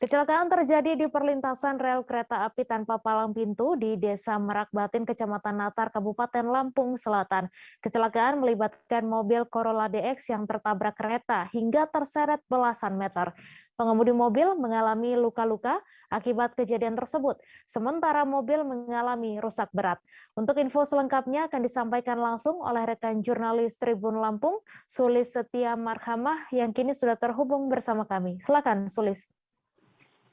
Kecelakaan terjadi di perlintasan rel kereta api tanpa palang pintu di Desa Merak Batin, Kecamatan Natar, Kabupaten Lampung Selatan. Kecelakaan melibatkan mobil Corolla DX yang tertabrak kereta hingga terseret belasan meter. Pengemudi mobil mengalami luka-luka akibat kejadian tersebut, sementara mobil mengalami rusak berat. Untuk info selengkapnya akan disampaikan langsung oleh rekan jurnalis Tribun Lampung, Sulis Setia Marhamah, yang kini sudah terhubung bersama kami. Silakan, Sulis.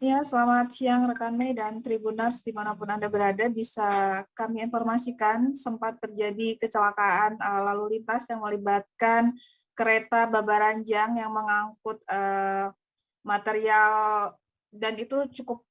Ya, selamat siang rekan Mei dan Tribuners dimanapun Anda berada. Bisa kami informasikan sempat terjadi kecelakaan lalu lintas yang melibatkan kereta Babaranjang yang mengangkut material, dan itu cukup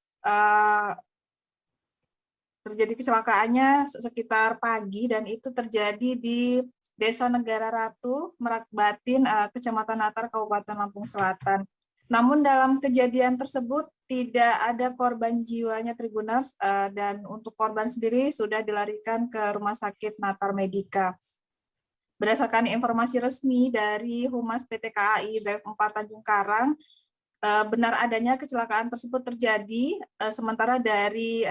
terjadi kecelakaannya sekitar pagi, dan itu terjadi di Desa Negara Ratu, Merak Batin, Kecamatan Natar, Kabupaten Lampung Selatan. Namun dalam kejadian tersebut tidak ada korban jiwanya Tribuners, dan untuk korban sendiri sudah dilarikan ke Rumah Sakit Natar Medika. Berdasarkan informasi resmi dari Humas PT KAI Daerah 4 Tanjung Karang, benar adanya kecelakaan tersebut terjadi, sementara dari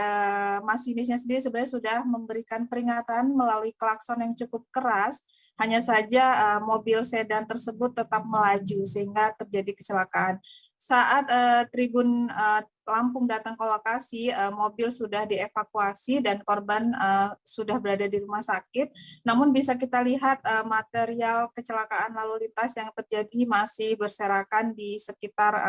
masinisnya sendiri sebenarnya sudah memberikan peringatan melalui klakson yang cukup keras, hanya saja mobil sedan tersebut tetap melaju sehingga terjadi kecelakaan. Saat Tribun Lampung datang ke lokasi, mobil sudah dievakuasi dan korban sudah berada di rumah sakit. Namun bisa kita lihat material kecelakaan lalu lintas yang terjadi masih berserakan di sekitar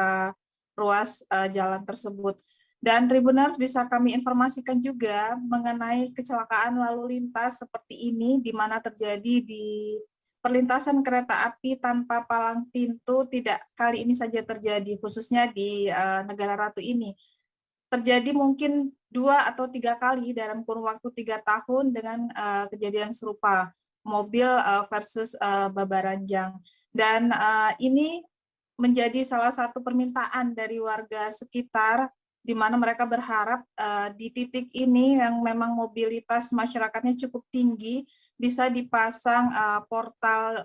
ruas jalan tersebut. Dan Tribuners, bisa kami informasikan juga mengenai kecelakaan lalu lintas seperti ini, di mana terjadi di perlintasan kereta api tanpa palang pintu. Tidak kali ini saja terjadi, khususnya di Negara Ratu ini. Terjadi mungkin 2 atau 3 kali dalam kurun waktu 3 tahun dengan kejadian serupa, mobil versus Babaranjang. Dan ini menjadi salah satu permintaan dari warga sekitar, di mana mereka berharap di titik ini yang memang mobilitas masyarakatnya cukup tinggi, bisa dipasang portal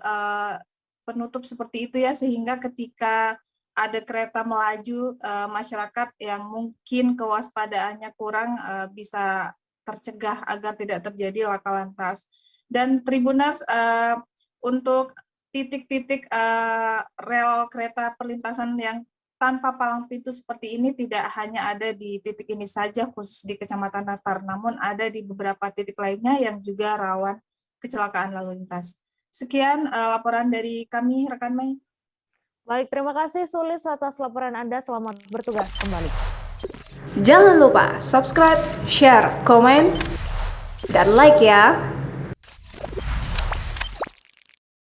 penutup seperti itu ya, sehingga ketika ada kereta melaju, masyarakat yang mungkin kewaspadaannya kurang bisa tercegah agar tidak terjadi laka lantas. Dan Tribuners, untuk titik-titik rel kereta perlintasan yang tanpa palang pintu seperti ini tidak hanya ada di titik ini saja, khusus di Kecamatan Natar, namun ada di beberapa titik lainnya yang juga rawan kecelakaan lalu lintas. Sekian laporan dari kami, rekan Mei. Baik, terima kasih Sulis atas laporan Anda. Selamat bertugas kembali. Jangan lupa subscribe, share, komen, dan like ya.